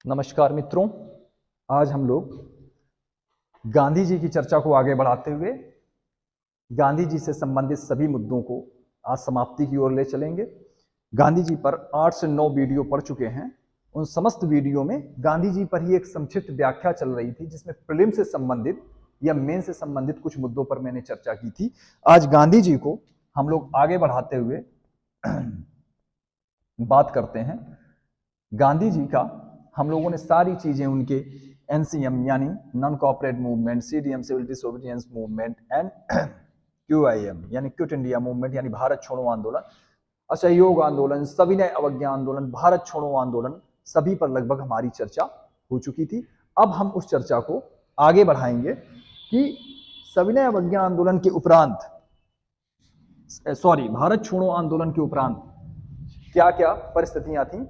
नमस्कार मित्रों, आज हम लोग गांधी जी की चर्चा को आगे बढ़ाते हुए गांधी जी से संबंधित सभी मुद्दों को आज समाप्ति की ओर ले चलेंगे। गांधी जी पर 8 से 9 वीडियो पढ़ चुके हैं। उन समस्त वीडियो में गांधी जी पर ही एक संक्षिप्त व्याख्या चल रही थी, जिसमें प्रीलिम से संबंधित या मेन से संबंधित कुछ मुद्दों पर मैंने चर्चा की थी। आज गांधी जी को हम लोग आगे बढ़ाते हुए बात करते हैं। गांधी जी का हम लोगों ने सारी चीजें उनके एनसीएम यानी non cooperate movement, CDM civil disobedience movement and QIM यानी क्विट इंडिया मूवमेंट यानी भारत छोड़ो आंदोलन, असहयोग आंदोलन, सविनय अवज्ञा आंदोलन, भारत छोड़ो आंदोलन, सभी पर लगभग हमारी चर्चा हो चुकी थी। अब हम उस चर्चा को आगे बढ़ाएंगे कि सविनय अवज्ञा आंदोलन के उपरांत, भारत छोड़ो आंदोलन के उपरांत क्या क्या परिस्थितियां थी।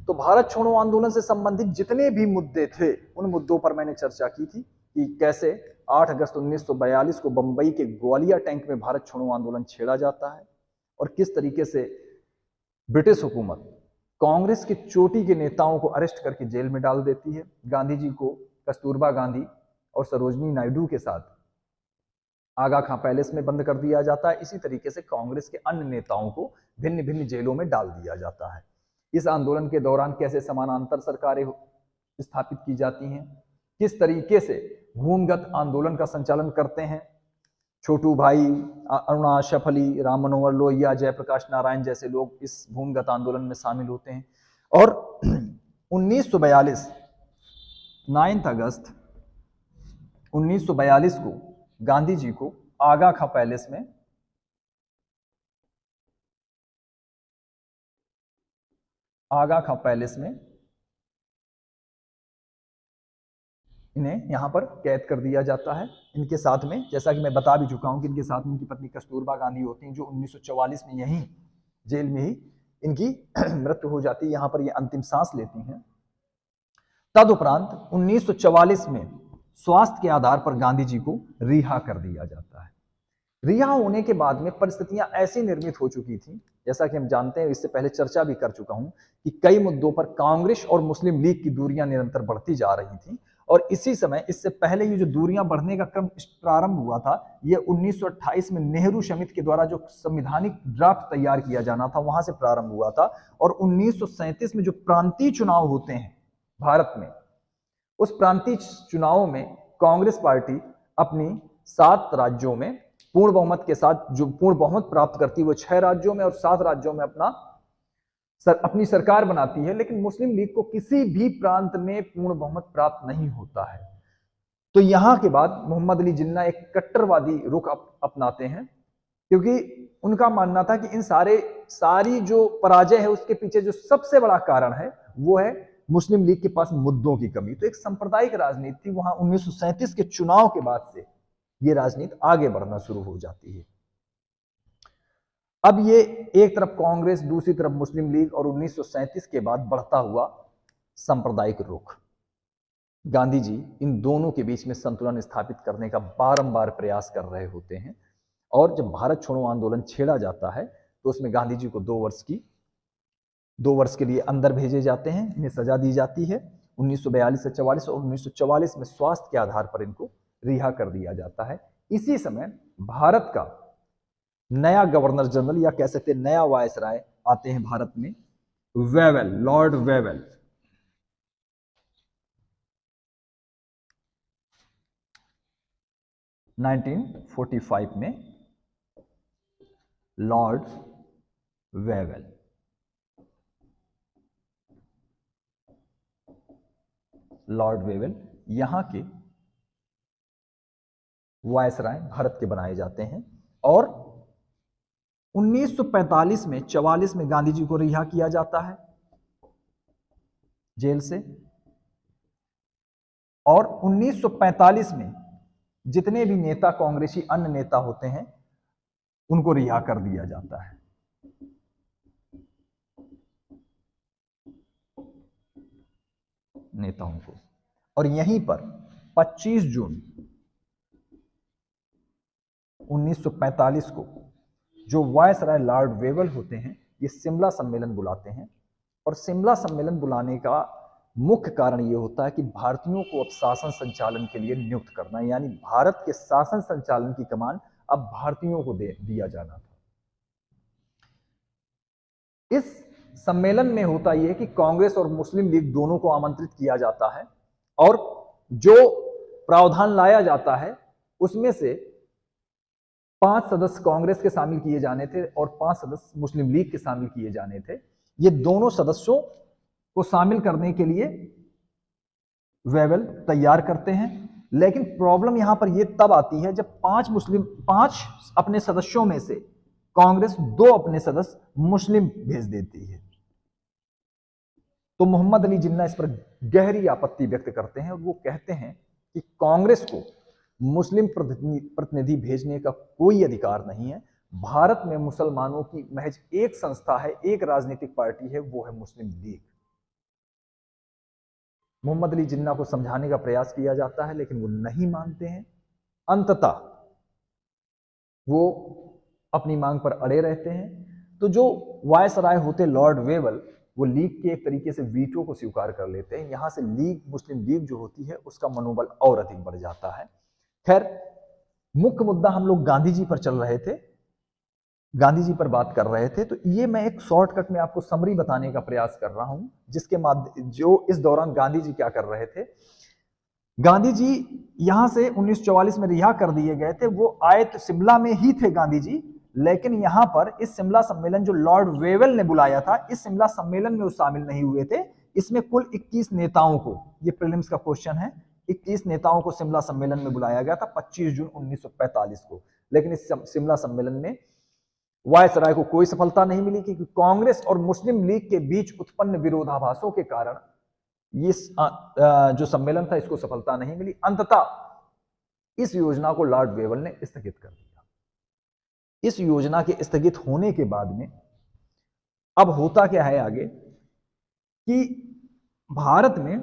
तो भारत छोड़ो आंदोलन से संबंधित जितने भी मुद्दे थे उन मुद्दों पर मैंने चर्चा की थी कि कैसे 8 अगस्त 1942 को बंबई के ग्वालियर टैंक में भारत छोड़ो आंदोलन छेड़ा जाता है और किस तरीके से ब्रिटिश हुकूमत कांग्रेस के चोटी के नेताओं को अरेस्ट करके जेल में डाल देती है। गांधी जी को कस्तूरबा गांधी और सरोजनी नायडू के साथ आगा खां पैलेस में बंद कर दिया जाता है। इसी तरीके से कांग्रेस के अन्य नेताओं को भिन्न भिन्न जेलों में डाल दिया जाता है। इस आंदोलन के दौरान कैसे समानांतर सरकारें स्थापित की जाती हैं, किस तरीके से भूमिगत आंदोलन का संचालन करते हैं छोटू भाई, अरुणा शफली, राम मनोहर लोहिया, जयप्रकाश नारायण जैसे लोग इस भूमिगत आंदोलन में शामिल होते हैं। और 1942 9 अगस्त 1942 को गांधी जी को आगा खां पैलेस में इन्हें यहां पर कैद कर दिया जाता है। इनके साथ में, जैसा कि मैं बता भी चुका हूं कि इनके साथ में इनकी पत्नी कस्तूरबा गांधी होती हैं, जो 1944 में यहीं जेल में ही इनकी मृत्यु हो जाती है। यहां पर ये अंतिम सांस लेती हैं। तदुपरांत 1944 में स्वास्थ्य के आधार पर गांधी जी को रिहा कर दिया जाता है। रिहा होने के बाद में परिस्थितियां ऐसी निर्मित हो चुकी थी, जैसा कि हम जानते हैं, इससे पहले चर्चा भी कर चुका हूं कि कई मुद्दों पर कांग्रेस और मुस्लिम लीग की दूरियां निरंतर बढ़ती जा रही थी। और इसी समय, इससे पहले ये जो दूरियां बढ़ने का क्रम प्रारंभ हुआ था, ये 1928 में नेहरू समिति के द्वारा जो संवैधानिक ड्राफ्ट तैयार किया जाना था, वहां से प्रारंभ हुआ था। और 1937 में जो प्रांतीय चुनाव होते हैं भारत में, उस प्रांतीय चुनावों में कांग्रेस पार्टी अपनी 7 राज्यों में पूर्ण बहुमत के साथ जो पूर्ण बहुमत प्राप्त करती है, वो 6 राज्यों में और 7 राज्यों में अपनी सरकार बनाती है। लेकिन मुस्लिम लीग को किसी भी प्रांत में पूर्ण बहुमत प्राप्त नहीं होता है। तो यहां के बाद मोहम्मद अली जिन्ना एक कट्टरवादी रुख अपनाते हैं, क्योंकि उनका मानना था कि इन सारी जो पराजय है उसके पीछे जो सबसे बड़ा कारण है वो है मुस्लिम लीग के पास मुद्दों की कमी। तो एक सांप्रदायिक राजनीति थी वहां। 1937 के चुनाव के बाद से ये राजनीति आगे बढ़ना शुरू हो जाती है। अब ये एक तरफ कांग्रेस, दूसरी तरफ मुस्लिम लीग, और 1937 के बाद बढ़ता हुआ सांप्रदायिक रुख। गांधी जी इन दोनों के बीच में संतुलन स्थापित करने का बारंबार प्रयास कर रहे होते हैं। और जब भारत छोड़ो आंदोलन छेड़ा जाता है तो उसमें गांधी जी को 2 वर्ष के लिए अंदर भेजे जाते हैं, इन्हें सजा दी जाती है 1942 से 44, और 1944 में स्वास्थ्य के आधार पर इनको रिहा कर दिया जाता है। इसी समय भारत का नया गवर्नर जनरल, या कह सकते हैं नया वायसराय आते हैं भारत में, वेवेल, लॉर्ड वेवेल। नाइनटीन 1945 में लॉर्ड वेवेल यहां के वायसराय भारत के बनाए जाते हैं। और 1945 में 44 में गांधी जी को रिहा किया जाता है जेल से। और 1945 में जितने भी नेता कांग्रेसी अन्य नेता होते हैं उनको रिहा कर दिया जाता है। नेताओं को। और यहीं पर 25 जून 1945 को जो वायसराय लॉर्ड वेवेल होते हैं, ये शिमला सम्मेलन बुलाते हैं। और शिमला सम्मेलन बुलाने का मुख्य कारण ये होता है कि भारतीयों को अब शासन संचालन के लिए नियुक्त करना, यानी भारत के शासन संचालन की कमान अब भारतीयों को दिया जाना था। इस सम्मेलन में होता यह है कि कांग्रेस और मुस्लिम लीग दोनों को आमंत्रित किया जाता है और जो प्रावधान लाया जाता है उसमें से 5 सदस्य कांग्रेस के शामिल किए जाने थे और 5 सदस्य मुस्लिम लीग के शामिल किए जाने थे। ये दोनों सदस्यों को शामिल करने के लिए वेवेल तैयार करते हैं, लेकिन प्रॉब्लम यहां पर यह तब आती है जब 5 अपने सदस्यों में से कांग्रेस 2 अपने सदस्य मुस्लिम भेज देती है। तो मोहम्मद अली जिन्ना इस पर गहरी आपत्ति व्यक्त करते हैं और वो कहते हैं कि कांग्रेस को मुस्लिम प्रतिनिधि भेजने का कोई अधिकार नहीं है। भारत में मुसलमानों की महज एक संस्था है, एक राजनीतिक पार्टी है, वो है मुस्लिम लीग। मोहम्मद अली जिन्ना को समझाने का प्रयास किया जाता है लेकिन वो नहीं मानते हैं। अंततः वो अपनी मांग पर अड़े रहते हैं। तो जो वायसराय होते लॉर्ड वेवल, वो लीग के एक तरीके से वीटो को स्वीकार कर लेते हैं। यहां से लीग, मुस्लिम लीग जो होती है उसका मनोबल और अधिक बढ़ जाता है। खैर, मुख्य मुद्दा हम लोग गांधी जी पर चल रहे थे, गांधी जी पर बात कर रहे थे। तो ये मैं एक शॉर्टकट में आपको समरी बताने का प्रयास कर रहा हूं, जिसके माध्यम जो इस दौरान गांधी जी क्या कर रहे थे। गांधी जी यहां से 1944 में रिहा कर दिए गए थे। वो आए तो शिमला में ही थे गांधी जी, लेकिन यहां पर इस शिमला सम्मेलन जो लॉर्ड वेवेल ने बुलाया था, इस शिमला सम्मेलन में वो शामिल नहीं हुए थे। इसमें कुल 21 नेताओं को, ये प्रीलिम्स का क्वेश्चन है, 21 नेताओं को शिमला सम्मेलन में बुलाया गया था 25 जून 1945 को। लेकिन इस शिमला सम्मेलन में वायसराय को कोई सफलता नहीं मिली, क्योंकि कांग्रेस और मुस्लिम लीग के बीच उत्पन्न विरोधाभासों के कारण इस जो सम्मेलन था इसको सफलता नहीं मिली। अंततः इस योजना को लॉर्ड वेवेल ने स्थगित कर दिया। इस योजना के स्थगित होने के बाद में अब होता क्या है आगे कि भारत में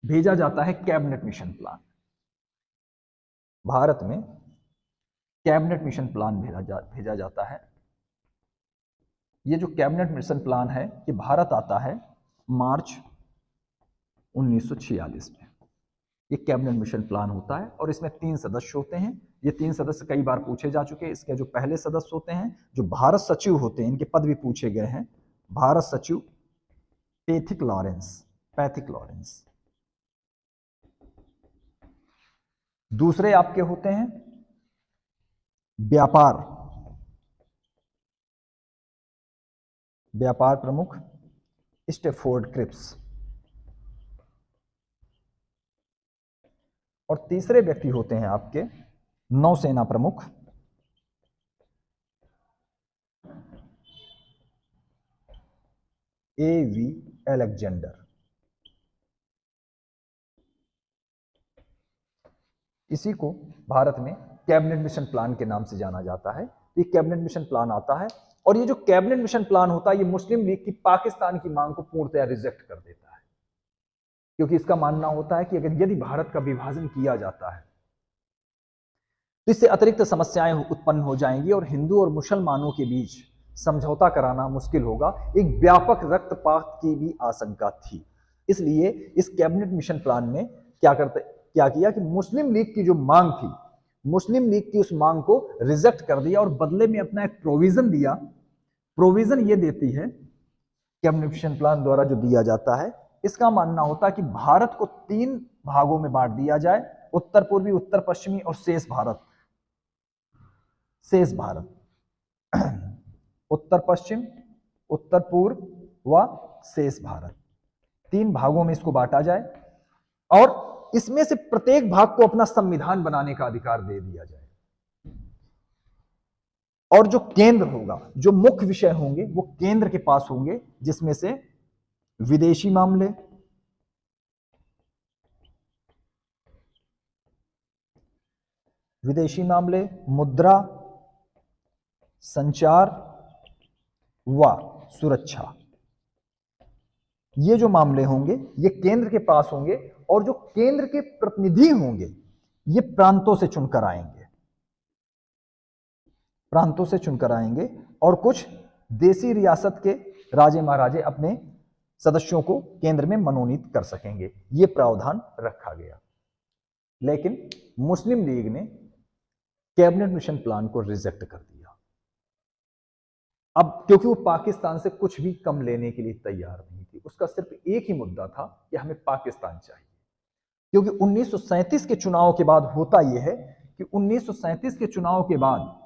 भेजा जाता है कैबिनेट मिशन प्लान। भारत में कैबिनेट मिशन प्लान भेजा जाता है। ये जो कैबिनेट मिशन प्लान है ये भारत आता है मार्च 1946 में। ये कैबिनेट मिशन प्लान होता है और इसमें 3 सदस्य होते हैं। ये 3 सदस्य कई बार पूछे जा चुके हैं। इसके जो पहले सदस्य होते हैं, जो भारत सचिव होते हैं, इनके पद भी पूछे गए हैं। भारत सचिव पैथिक लॉरेंस। दूसरे आपके होते हैं व्यापार प्रमुख स्टेफोर्ड क्रिप्स। और तीसरे व्यक्ति होते हैं आपके नौसेना प्रमुख A.V. अलेक्जेंडर। इसी को भारत में कैबिनेट मिशन प्लान के नाम से जाना जाता है। ये कैबिनेट मिशन प्लान आता है और ये जो कैबिनेट मिशन प्लान होता है ये मुस्लिम लीग की पाकिस्तान की मांग को पूर्णतया रिजेक्ट कर देता है, क्योंकि इसका मानना होता है कि अगर यदि भारत का विभाजन किया जाता है तो इससे अतिरिक्त समस्याएं उत्पन्न हो जाएंगी और हिंदू और मुसलमानों के बीच समझौता कराना मुश्किल होगा। एक व्यापक रक्तपात की भी आशंका थी। इसलिए इस कैबिनेट मिशन प्लान में क्या किया कि मुस्लिम लीग की जो मांग थी, मुस्लिम लीग की उस मांग को रिजेक्ट कर दिया और बदले में अपना एक प्रोविजन दिया। प्रोविजन ये देती है, कैबिनेट मिशन प्लान द्वारा जो दिया जाता है, इसका मानना होता है कि भारत को 3 भागों में बांट दिया जाए, उत्तर पूर्वी, उत्तर पश्चिमी और शेष भारत। उत्तर पश्चिम, उत्तर पूर्व व शेष भारत, 3 भागों में इसको बांटा जाए और इसमें से प्रत्येक भाग को अपना संविधान बनाने का अधिकार दे दिया जाए। और जो केंद्र होगा, जो मुख्य विषय होंगे वो केंद्र के पास होंगे, जिसमें से विदेशी मामले, मुद्रा, संचार व सुरक्षा, ये जो मामले होंगे ये केंद्र के पास होंगे। और जो केंद्र के प्रतिनिधि होंगे ये प्रांतों से चुनकर आएंगे और कुछ देसी रियासत के राजे महाराजे अपने सदस्यों को केंद्र में मनोनीत कर सकेंगे, ये प्रावधान रखा गया। लेकिन मुस्लिम लीग ने कैबिनेट मिशन प्लान को रिजेक्ट कर दिया। अब क्योंकि वो पाकिस्तान से कुछ भी कम लेने के लिए तैयार नहीं थी, उसका सिर्फ एक ही मुद्दा था कि हमें पाकिस्तान चाहिए। क्योंकि 1937 के चुनाव के बाद होता यह है कि 1937 के चुनाव के बाद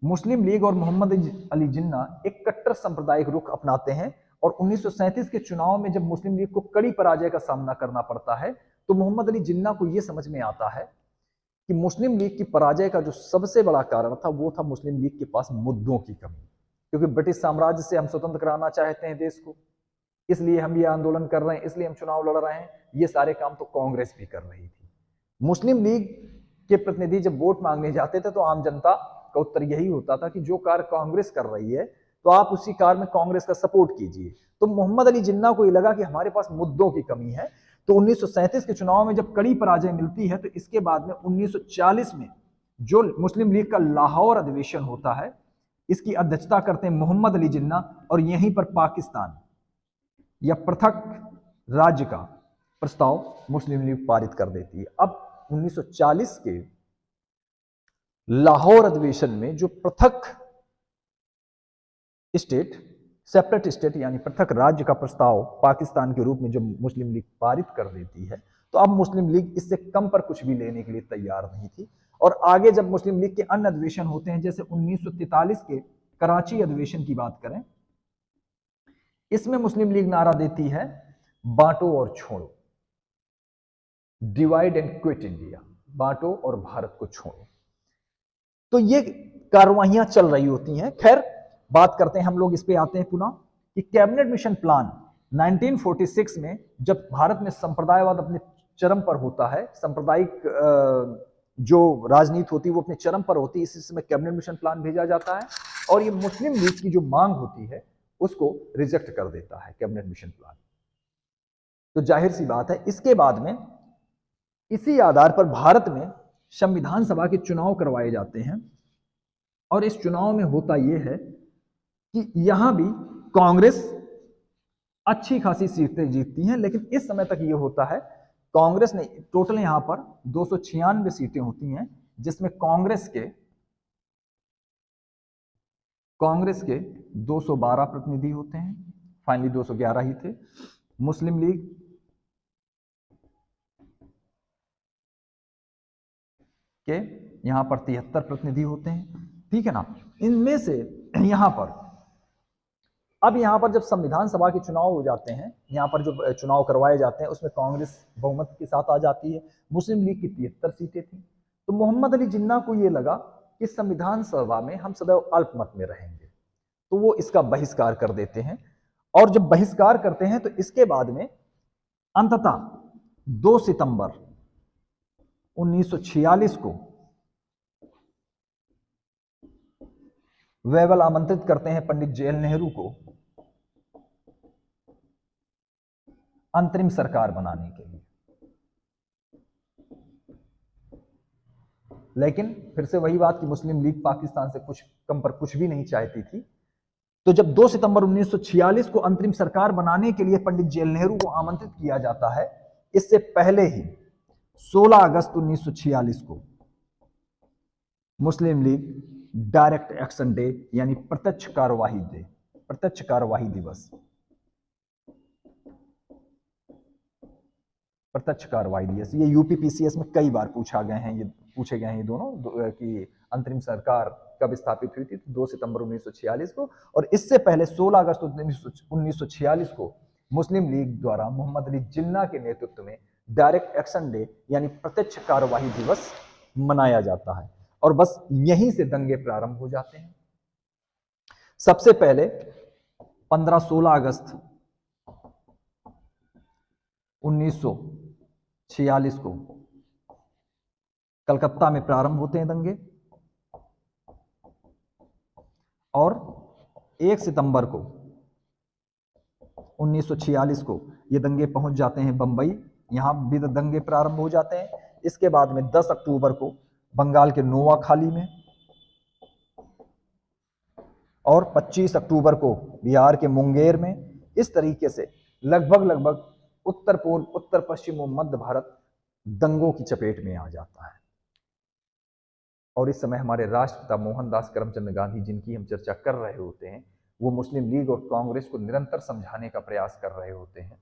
मुस्लिम लीग और मोहम्मद अली जिन्ना एक कट्टर सांप्रदायिक रुख अपनाते हैं, और 1937 के चुनाव में जब मुस्लिम लीग को कड़ी पराजय का सामना करना पड़ता है, तो मोहम्मद अली जिन्ना को यह समझ में आता है कि मुस्लिम लीग की पराजय का जो सबसे बड़ा कारण था वो था मुस्लिम लीग के पास मुद्दों की कमी। क्योंकि ब्रिटिश साम्राज्य से हम स्वतंत्र कराना चाहते हैं देश को, इसलिए हम ये आंदोलन कर रहे हैं, इसलिए हम चुनाव लड़ रहे हैं, ये सारे काम तो कांग्रेस भी कर रही थी। मुस्लिम लीग के प्रतिनिधि जब वोट मांगने जाते थे तो आम जनता का उत्तर यही होता था कि जो कार्य कांग्रेस कर रही है तो आप उसी कार्य में कांग्रेस का सपोर्ट कीजिए। तो मोहम्मद अली जिन्ना को ये लगा कि हमारे पास मुद्दों की कमी है। तो 1937 के चुनाव में जब कड़ी पराजय मिलती है, तो इसके बाद में 1940 में जो मुस्लिम लीग का लाहौर अधिवेशन होता है, इसकी अध्यक्षता करते हैं मोहम्मद अली जिन्ना, और यहीं पर पाकिस्तान या पृथक राज्य का प्रस्ताव मुस्लिम लीग पारित कर देती है। अब 1940 के लाहौर अधिवेशन में जो पृथक स्टेट, सेपरेट स्टेट यानी पृथक राज्य का प्रस्ताव पाकिस्तान के रूप में जब मुस्लिम लीग पारित कर देती है, तो अब मुस्लिम लीग इससे कम पर कुछ भी लेने के लिए तैयार नहीं थी। और आगे जब मुस्लिम लीग के अन्य अधिवेशन होते हैं, जैसे 1943 के कराची अधिवेशन की बात करें, इसमें मुस्लिम लीग नारा देती है बांटो और छोड़ो, डिवाइड एंड क्विट इंडिया, बांटो और भारत को छोड़ो। तो ये कार्रवाइयां चल रही होती हैं। खैर, बात करते हैं हम लोग, इस पे आते हैं पुनः कि कैबिनेट मिशन प्लान 1946 में जब भारत में संप्रदायवाद अपने चरम पर होता है, सांप्रदायिक जो राजनीति होती है वो अपने चरम पर होती है, इसी समय कैबिनेट मिशन प्लान भेजा जाता है, और ये मुस्लिम लीग की जो मांग होती है उसको रिजेक्ट कर देता है कैबिनेट मिशन प्लान। तो जाहिर सी बात है, इसके बाद में इसी आधार पर भारत में संविधान सभा के चुनाव करवाए जाते हैं, और इस चुनाव में होता यह है कि यहां भी कांग्रेस अच्छी खासी सीटें जीतती हैं। लेकिन इस समय तक यह होता है, कांग्रेस ने टोटल यहां पर 296 सीटें होती हैं, जिसमें कांग्रेस के 212 प्रतिनिधि होते हैं, फाइनली 211 ही थे। मुस्लिम लीग के यहां पर 73 प्रतिनिधि होते हैं, ठीक है ना। इनमें से यहां पर अब यहां पर जब संविधान सभा के चुनाव हो जाते हैं, यहां पर जो चुनाव करवाए जाते हैं उसमें कांग्रेस बहुमत के साथ आ जाती है। मुस्लिम लीग की 73 सीटें थी। तो मोहम्मद अली जिन्ना को यह लगा कि संविधान सभा में हम सदैव अल्पमत में रहेंगे, तो वो इसका बहिष्कार कर देते हैं। और जब बहिष्कार करते हैं तो इसके बाद में अंततः 2 सितंबर 1946 को वेवल आमंत्रित करते हैं पंडित जवाहरलाल नेहरू को अंतरिम सरकार बनाने के लिए। लेकिन फिर से वही बात कि मुस्लिम लीग पाकिस्तान से कुछ कम पर कुछ भी नहीं चाहती थी। तो जब 2 सितंबर 1946 को अंतरिम सरकार बनाने के लिए पंडित जवाहरलाल नेहरू को आमंत्रित किया जाता है, इससे पहले ही 16 अगस्त 1946 को मुस्लिम लीग डायरेक्ट एक्शन डे यानी प्रत्यक्ष कार्यवाही दिवस, ये यूपीपीसीएस में कई बार पूछे गए हैं ये दोनों कि अंतरिम सरकार कब स्थापित हुई थी। तो 2 सितंबर 1946 को, और इससे पहले 16 अगस्त 1946 को मुस्लिम लीग द्वारा मोहम्मद अली जिन्ना के नेतृत्व में डायरेक्ट एक्शन डे यानी प्रत्यक्ष कार्यवाही दिवस मनाया जाता है। और बस यहीं से दंगे प्रारंभ हो जाते हैं। सबसे पहले 15-16 अगस्त 1946 को कलकत्ता में प्रारंभ होते हैं दंगे, और 1 सितंबर को 1946 को ये दंगे पहुंच जाते हैं बंबई, यहां भी दंगे प्रारंभ हो जाते हैं। इसके बाद में 10 अक्टूबर को बंगाल के नोआखाली में, और 25 अक्टूबर को बिहार के मुंगेर में, इस तरीके से लगभग लगभग उत्तर पूर्व, उत्तर पश्चिम और मध्य भारत दंगों की चपेट में आ जाता है। और इस समय हमारे राष्ट्रपिता मोहनदास करमचंद गांधी, जिनकी हम चर्चा कर रहे होते हैं, वो मुस्लिम लीग और कांग्रेस को निरंतर समझाने का प्रयास कर रहे होते हैं।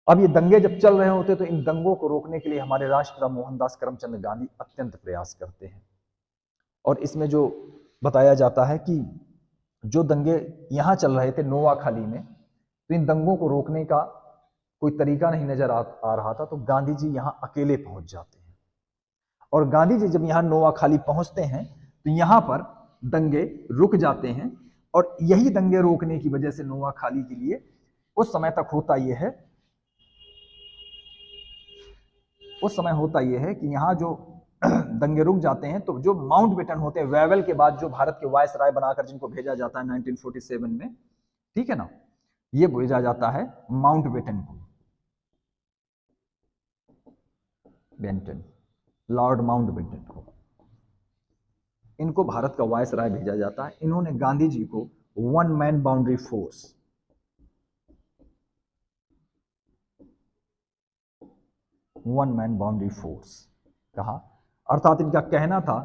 अब ये दंगे जब चल रहे होते तो इन दंगों को रोकने के लिए हमारे राष्ट्रपिता मोहनदास करमचंद गांधी अत्यंत प्रयास करते हैं। और इसमें जो बताया जाता है कि जो दंगे यहाँ चल रहे थे नोआखाली में, तो इन दंगों को रोकने का कोई तरीका नहीं नजर आ रहा था, तो गांधी जी यहाँ अकेले पहुंच जाते हैं। और गांधी जी जब यहाँ नोआखाली पहुंचते हैं तो यहाँ पर दंगे रुक जाते हैं। और यही दंगे रोकने की वजह से नोआखाली के लिए उस समय होता यह है कि यहाँ जो दंगे रुक जाते हैं, तो जो माउंटबेटन होते हैं, वेवल के बाद जो भारत के वायसराय बनाकर जिनको भेजा जाता है 1947 में, ठीक है ना, ये भेजा जाता है माउंटबेटन को, बेंटन, लॉर्ड माउंटबेटन को, इनको भारत का वायसराय भेजा जाता है। इन्होंने गांधी जी को वन मैन बाउंड्री फोर्स कहा। अर्थात इनका कहना था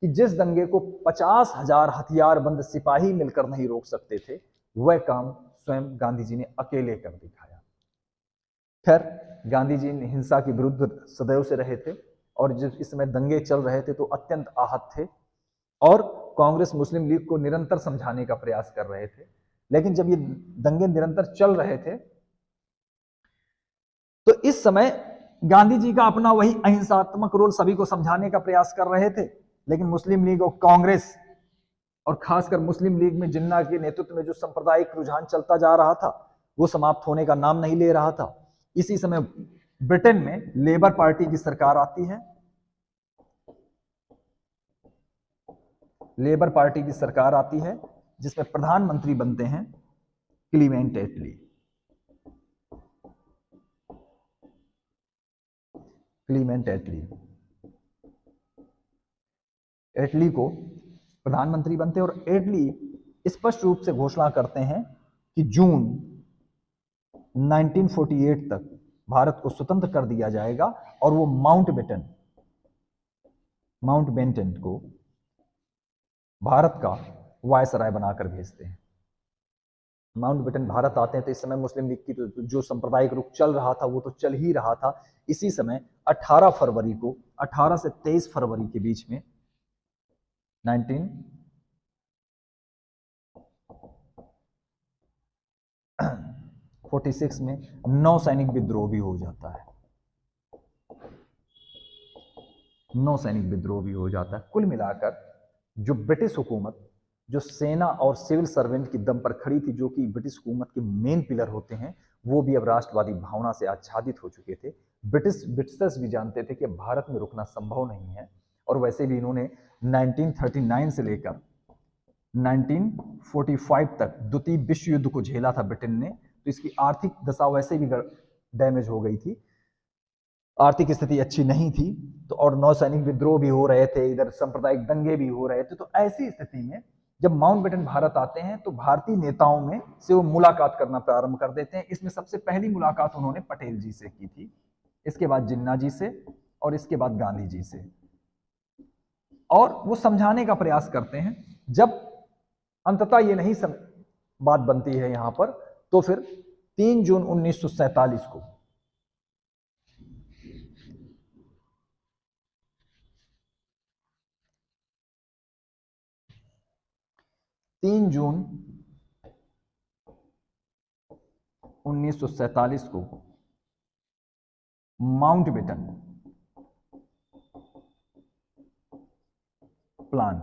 कि जिस दंगे को 50,000 हथियारबंद सिपाही मिलकर नहीं रोक सकते थे, वह काम स्वयं गांधी जी ने अकेले कर दिखाया। खैर, गांधी जी हिंसा के विरुद्ध सदैव से रहे थे, और जब इस समय दंगे चल रहे थे तो अत्यंत आहत थे, और कांग्रेस मुस्लिम लीग को निरंतर समझाने का प्रयास कर रहे थे। लेकिन जब ये दंगे निरंतर चल रहे थे तो इस समय गांधी जी का अपना वही अहिंसात्मक रोल सभी को समझाने का प्रयास कर रहे थे, लेकिन मुस्लिम लीग और कांग्रेस, और खासकर मुस्लिम लीग में जिन्ना के नेतृत्व में जो सांप्रदायिक रुझान चलता जा रहा था, वो समाप्त होने का नाम नहीं ले रहा था। इसी समय ब्रिटेन में लेबर पार्टी की सरकार आती है। लेबर पार्टी की सरकार आती है जिसमें प्रधानमंत्री बनते हैं क्लीमेंट एटली। एटली को प्रधानमंत्री बनते हैं, और एटली स्पष्ट रूप से घोषणा करते हैं कि जून 1948 तक भारत को स्वतंत्र कर दिया जाएगा, और वो माउंटबेटन को भारत का वायसराय बनाकर भेजते हैं। माउंटबेटन भारत आते हैं तो इस समय मुस्लिम लीग की जो सांप्रदायिक रुख चल रहा था वो तो चल ही रहा था। इसी समय 18 फरवरी को, 18 से 23 फरवरी के बीच में 1946 में नौसैनिक विद्रोह भी हो जाता है। कुल मिलाकर जो ब्रिटिश हुकूमत, जो सेना और सिविल सर्वेंट की दम पर खड़ी थी, जो कि ब्रिटिश हुकूमत के मेन पिलर होते हैं, वो भी अब राष्ट्रवादी भावना से आच्छादित हो चुके थे। ब्रिटिशर्स भी जानते थे कि भारत में रुकना संभव नहीं है, और वैसे भी इन्होंने 1939 से लेकर 1945 तक द्वितीय विश्व युद्ध को झेला था ब्रिटेन ने, तो इसकी आर्थिक दशा वैसे भी डैमेज हो गई थी, आर्थिक स्थिति अच्छी नहीं थी, तो और नौसैनिक विद्रोह भी हो रहे थे, इधर सांप्रदायिक दंगे भी हो रहे थे। तो ऐसी स्थिति में जब माउंटबेटन भारत आते हैं तो भारतीय नेताओं में से वो मुलाकात करना प्रारंभ कर देते हैं। इसमें सबसे पहली मुलाकात उन्होंने पटेल जी से की थी, इसके बाद जिन्ना जी से, और इसके बाद गांधी जी से, और वो समझाने का प्रयास करते हैं। जब अंततः ये नहीं बात बनती है यहां पर, तो फिर 3 जून 1947 को 3 जून 1947 को माउंटबेटन प्लान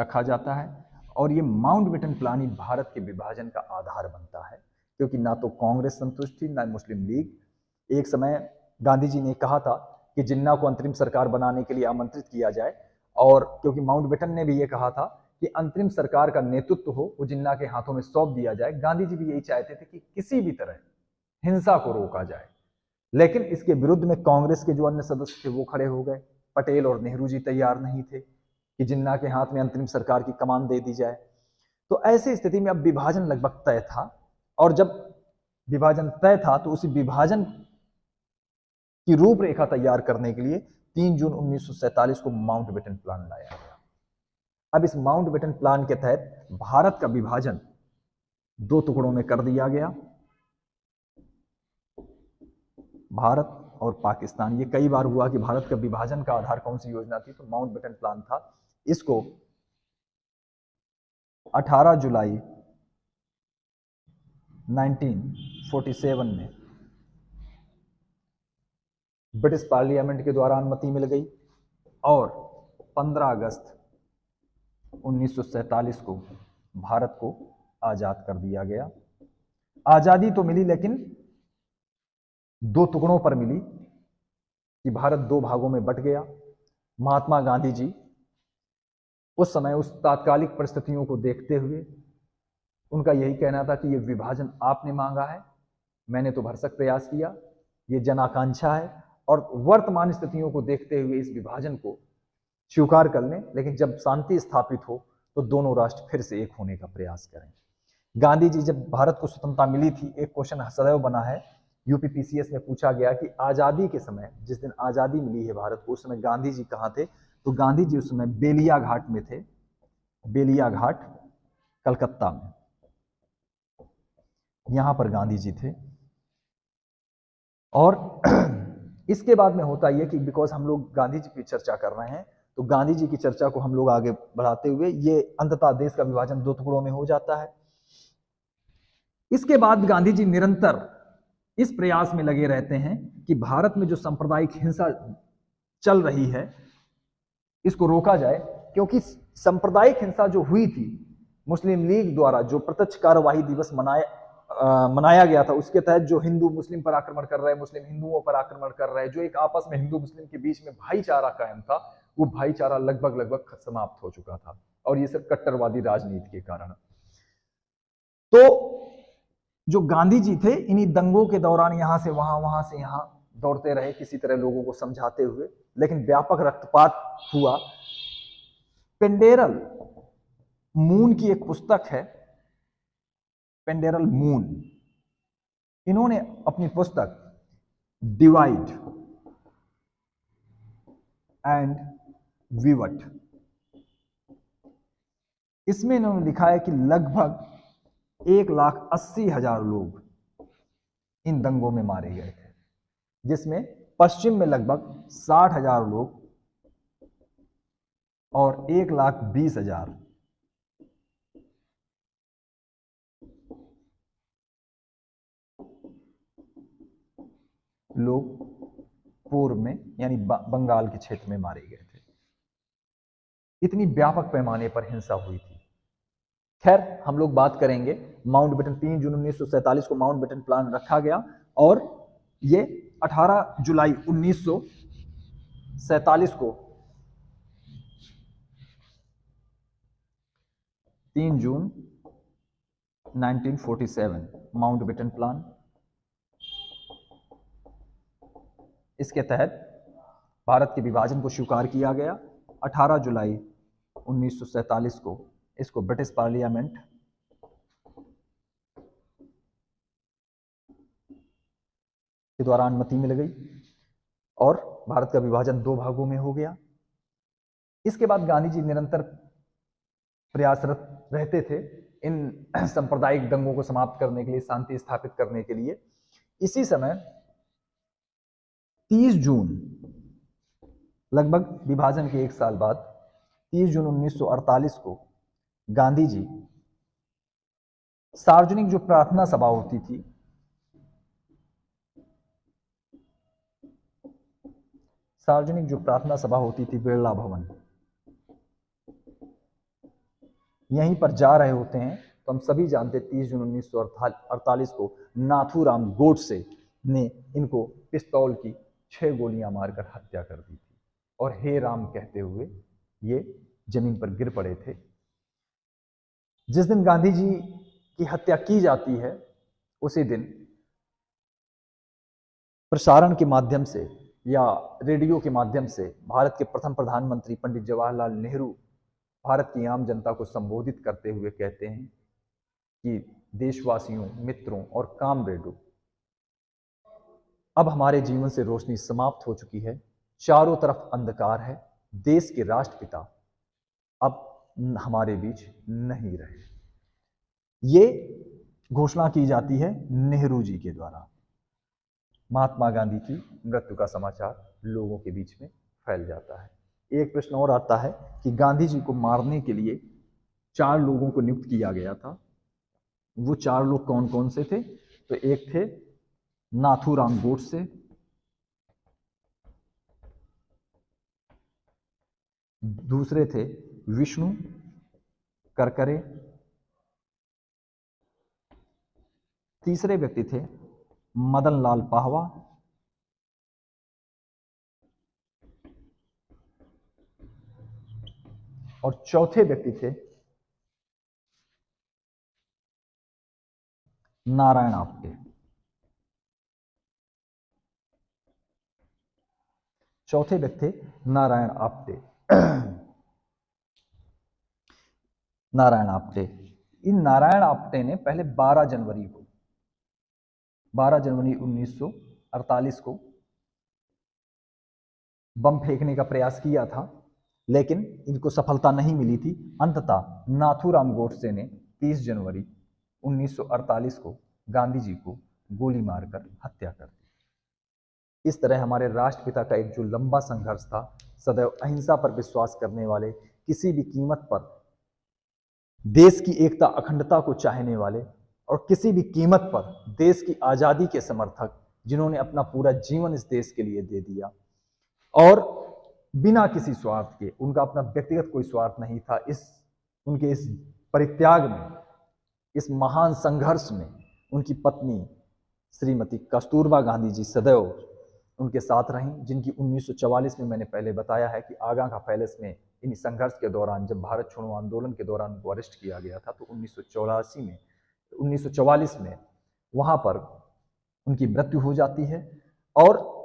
रखा जाता है, और ये माउंटबेटन प्लान ही भारत के विभाजन का आधार बनता है, क्योंकि ना तो कांग्रेस संतुष्ट थी, ना मुस्लिम लीग। एक समय गांधी जी ने कहा था कि जिन्ना को अंतरिम सरकार बनाने के लिए आमंत्रित किया जाए, और क्योंकि माउंटबेटन ने भी ये कहा था कि अंतरिम सरकार का नेतृत्व हो वो जिन्ना के हाथों में सौंप दिया जाए। गांधी जी भी यही चाहते थे कि किसी भी तरह हिंसा को रोका जाए, लेकिन इसके विरुद्ध में कांग्रेस के जो अन्य सदस्य थे वो खड़े हो गए। पटेल और नेहरू जी तैयार नहीं थे कि जिन्ना के हाथ में अंतरिम सरकार की कमान दे दी जाए। तो ऐसी स्थिति में अब विभाजन लगभग तय था, और जब विभाजन तय था तो उसी विभाजन की रूपरेखा तैयार करने के लिए 3 जून 1947 को माउंटबेटन प्लान लाया गया। अब इस माउंटबेटन प्लान के तहत भारत का विभाजन 2 टुकड़ों में कर दिया गया, भारत और पाकिस्तान। ये कई बार हुआ कि भारत का विभाजन का आधार कौन सी योजना थी, तो माउंटबेटन प्लान था। इसको 18 जुलाई 1947 में ब्रिटिश पार्लियामेंट के द्वारा अनुमति मिल गई और 15 अगस्त 1947 को भारत को आजाद कर दिया गया। आजादी तो मिली लेकिन 2 टुकड़ों पर मिली कि भारत 2 भागों में बट गया। महात्मा गांधी जी उस समय उस तात्कालिक परिस्थितियों को देखते हुए उनका यही कहना था कि ये विभाजन आपने मांगा है, मैंने तो भरसक प्रयास किया, ये जन आकांक्षा है और वर्तमान स्थितियों को देखते हुए इस विभाजन को स्वीकार कर लें, लेकिन जब शांति स्थापित हो तो दोनों राष्ट्र फिर से एक होने का प्रयास करें। गांधी जी, जब भारत को स्वतंत्रता मिली थी, एक क्वेश्चन सदैव बना है, यूपीपीसीएस में पूछा गया कि आजादी के समय, जिस दिन आजादी मिली है भारत को, उस समय गांधी जी कहाँ थे? तो गांधी जी उस समय बेलिया घाट में थे, बेलिया घाट कलकत्ता में, यहां पर गांधी जी थे। और इसके बाद में होता यह कि बिकॉज हम लोग गांधी जी की चर्चा कर रहे हैं, तो गांधी जी की चर्चा को हम लोग आगे बढ़ाते हुए ये अंततः देश का विभाजन 2 टुकड़ों में हो जाता है। इसके बाद गांधी जी निरंतर इस प्रयास में लगे रहते हैं कि भारत में जो सांप्रदायिक हिंसा चल रही है इसको रोका जाए, क्योंकि सांप्रदायिक हिंसा जो हुई थी मुस्लिम लीग द्वारा, जो प्रत्यक्ष कार्यवाही दिवस मनाया गया था, उसके तहत जो हिंदू मुस्लिम पर आक्रमण कर रहे, मुस्लिम हिंदुओं पर आक्रमण कर रहे, जो एक आपस में हिंदू मुस्लिम के बीच में भाईचारा कायम था, वो भाईचारा लगभग समाप्त हो चुका था, और ये सब कट्टरवादी राजनीति के कारण। तो जो गांधी जी थे, इन्हीं दंगों के दौरान यहां से वहां, वहां से यहां दौड़ते रहे किसी तरह लोगों को समझाते हुए, लेकिन व्यापक रक्तपात हुआ। पेंडेरल मून की एक पुस्तक है, पेंडेरल मून, इन्होंने अपनी पुस्तक डिवाइड एंड विवट, इसमें इन्होंने लिखा है कि लगभग 1,80,000 लोग इन दंगों में मारे गए थे, जिसमें पश्चिम में लगभग 60,000 लोग और 1,20,000 लोग पूर्व में यानी बंगाल के क्षेत्र में मारे गए थे। इतनी व्यापक पैमाने पर हिंसा हुई थी। खैर, हम लोग बात करेंगे माउंटबेटन, 3 जून 1947 को माउंटबेटन प्लान रखा गया और ये 18 जुलाई 1947 को 3 जून 1947 माउंटबेटन प्लान, इसके तहत भारत के विभाजन को स्वीकार किया गया। 18 जुलाई 1947 को इसको ब्रिटिश पार्लियामेंट के द्वारा अनुमति मिल गई और भारत का विभाजन 2 भागों में हो गया। इसके बाद गांधी जी निरंतर प्रयासरत रहते थे इन सांप्रदायिक दंगों को समाप्त करने के लिए, शांति स्थापित करने के लिए। इसी समय 30 जून, लगभग विभाजन के 1 साल बाद, 30 जून 1948 को गांधी जी सार्वजनिक जो प्रार्थना सभा होती थी, सार्वजनिक जो प्रार्थना सभा होती थी बिरला भवन, यहीं पर जा रहे होते हैं। तो हम सभी जानते 30 जून 1948 को नाथूराम गोडसे ने इनको पिस्तौल की 6 गोलियां मारकर हत्या कर दी थी और हे राम कहते हुए ये जमीन पर गिर पड़े थे। जिस दिन गांधी जी की हत्या की जाती है उसी दिन प्रसारण के माध्यम से या रेडियो के माध्यम से भारत के प्रथम प्रधानमंत्री पंडित जवाहरलाल नेहरू भारत की आम जनता को संबोधित करते हुए कहते हैं कि देशवासियों, मित्रों और कामरेडों, अब हमारे जीवन से रोशनी समाप्त हो चुकी है, चारों तरफ अंधकार है। देश के राष्ट्रपिता अब हमारे बीच नहीं रहे। ये घोषणा की जाती है नेहरू जी के द्वारा। महात्मा गांधी की मृत्यु का समाचार लोगों के बीच में फैल जाता है। एक प्रश्न और आता है कि गांधी जी को मारने के लिए 4 लोगों को नियुक्त किया गया था। वो 4 लोग कौन कौन से थे? तो एक थे नाथूराम गोडसे, दूसरे थे विष्णु करकरे, तीसरे व्यक्ति थे मदन लाल पाहवा, और चौथे व्यक्ति थे नारायण आप्टे। चौथे व्यक्ति थे नारायण आप्टे। नारायण आप्टे, इन नारायण आप्टे ने पहले 12 जनवरी 1948 को बम फेंकने का प्रयास किया था, लेकिन इनको सफलता नहीं मिली थी। अंततः नाथूराम गोडसे ने 30 जनवरी 1948 को गांधी जी को गोली मारकर हत्या कर दी। इस तरह हमारे राष्ट्रपिता का एक जो लंबा संघर्ष था, सदैव अहिंसा पर विश्वास करने वाले, किसी भी कीमत पर देश की एकता अखंडता को चाहने वाले और किसी भी कीमत पर देश की आजादी के समर्थक, जिन्होंने अपना पूरा जीवन इस देश के लिए दे दिया और बिना किसी स्वार्थ के, उनका अपना व्यक्तिगत कोई स्वार्थ नहीं था। उनके इस परित्याग में, इस महान संघर्ष में उनकी पत्नी श्रीमती कस्तूरबा गांधी जी सदैव उनके साथ रहीं, जिनकी 1944 में मैंने पहले बताया है कि आगा का पैलेस में इन संघर्ष के दौरान, जब भारत छोड़ो आंदोलन के दौरान उनको अरेस्ट किया गया था, तो 1944 में वहां पर उनकी मृत्यु हो जाती है। और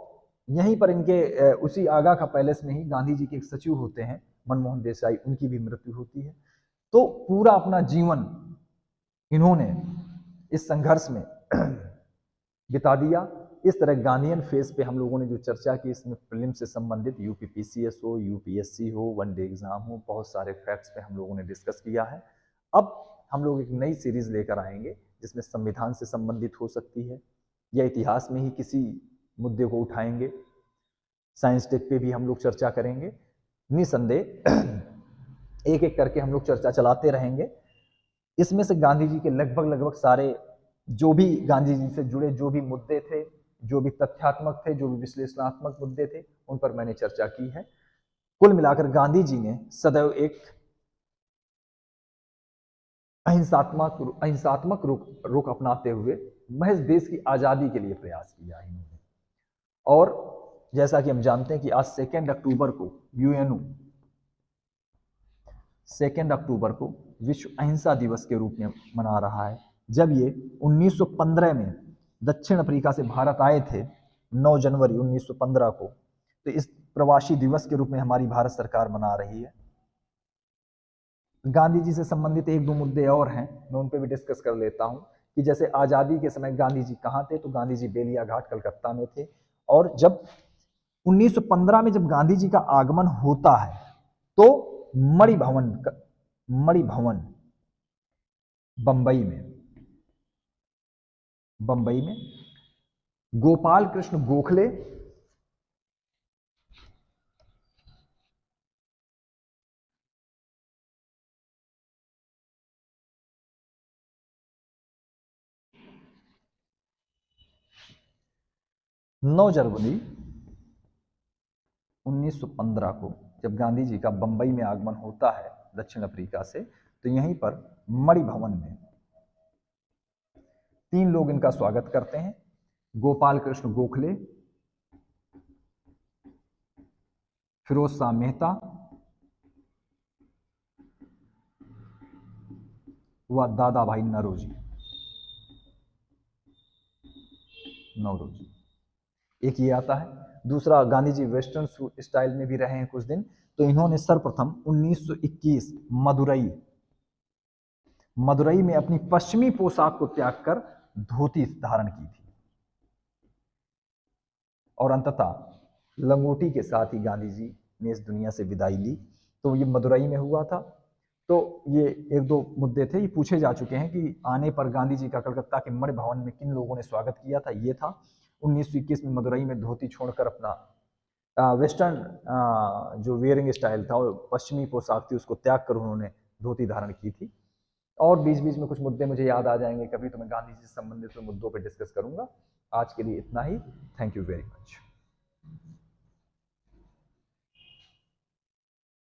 यहीं पर इनके उसी आगा का पैलेस में ही गांधी जी के एक सचिव होते हैं मनमोहन देसाई, उनकी भी मृत्यु होती है। तो पूरा अपना जीवन इन्होंने इस संघर्ष में बिता दिया। इस तरह गांधीयन फेस पे हम लोगों ने जो चर्चा की, इसमें फिल्म से संबंधित यूपीपीसीएस हो, यूपीएससी हो, वनडे एग्जाम हो, बहुत सारे फैक्ट्स पे हम लोगों ने डिस्कस किया है। अब हम लोग एक नई सीरीज लेकर आएंगे जिसमें संविधान से संबंधित हो सकती है, या इतिहास में ही किसी मुद्दे को उठाएंगे। साइंस टेक पे भी हम लोग चर्चा करेंगे। निसंदेह एक एक करके हम लोग चर्चा चलाते रहेंगे। इसमें से गांधी जी के लगभग सारे, जो भी गांधी जी से जुड़े जो भी मुद्दे थे, जो भी तथ्यात्मक थे, जो भी विश्लेषणात्मक मुद्दे थे, उन पर मैंने चर्चा की है। कुल मिलाकर गांधी जी ने सदैव एक अहिंसात्मक रुख अपनाते हुए महज देश की आजादी के लिए प्रयास किया इन्होंने। और जैसा कि हम जानते हैं कि आज 2 अक्टूबर को यूएनओ 2 अक्टूबर को विश्व अहिंसा दिवस के रूप में मना रहा है। जब ये 1915 में दक्षिण अफ्रीका से भारत आए थे, 9 जनवरी 1915 को, तो इस प्रवासी दिवस के रूप में हमारी भारत सरकार मना रही है। गांधी जी से संबंधित 1-2 मुद्दे और हैं, मैं उन पर भी डिस्कस कर लेता हूं कि जैसे आजादी के समय गांधी जी कहाँ थे, तो गांधी जी बेलिया घाट कलकत्ता में थे। और जब 1915 में जब गांधी जी का आगमन होता है, तो मणि भवन बंबई में गोपाल कृष्ण गोखले नौ जनवरी 1915 को जब गांधी जी का बंबई में आगमन होता है दक्षिण अफ्रीका से, तो यहीं पर मणि भवन में 3 लोग इनका स्वागत करते हैं। गोपाल कृष्ण गोखले, फिरोज शाह मेहता व दादा भाई नौरोजी। एक ये आता है। दूसरा, Gandhi ji western suit style में भी रहे हैं कुछ दिन, तो इन्होंने सर्वप्रथम 1921 मदुरई मदुरई में अपनी पश्चिमी पोशाक को त्याग कर धोती धारण की थी। और अंततः लंगोटी के साथ ही गांधी जी ने इस दुनिया से विदाई ली। तो ये मदुरई में हुआ था। तो ये एक दो मुद्दे थे, ये पूछे जा चुके हैं कि आने पर गांधी जी का कलकत्ता के मणि भवन में किन लोगों ने स्वागत किया था। ये था 1921 में मदुरई में धोती छोड़कर अपना वेस्टर्न जो वेयरिंग स्टाइल था और पश्चिमी पोशाक थी उसको त्याग कर उन्होंने धोती धारण की थी। और बीच बीच में कुछ मुद्दे मुझे याद आ जाएंगे कभी, तो मैं गांधी जी से संबंधित मुद्दों पर डिस्कस करूंगा। आज के लिए इतना ही। Thank you very much.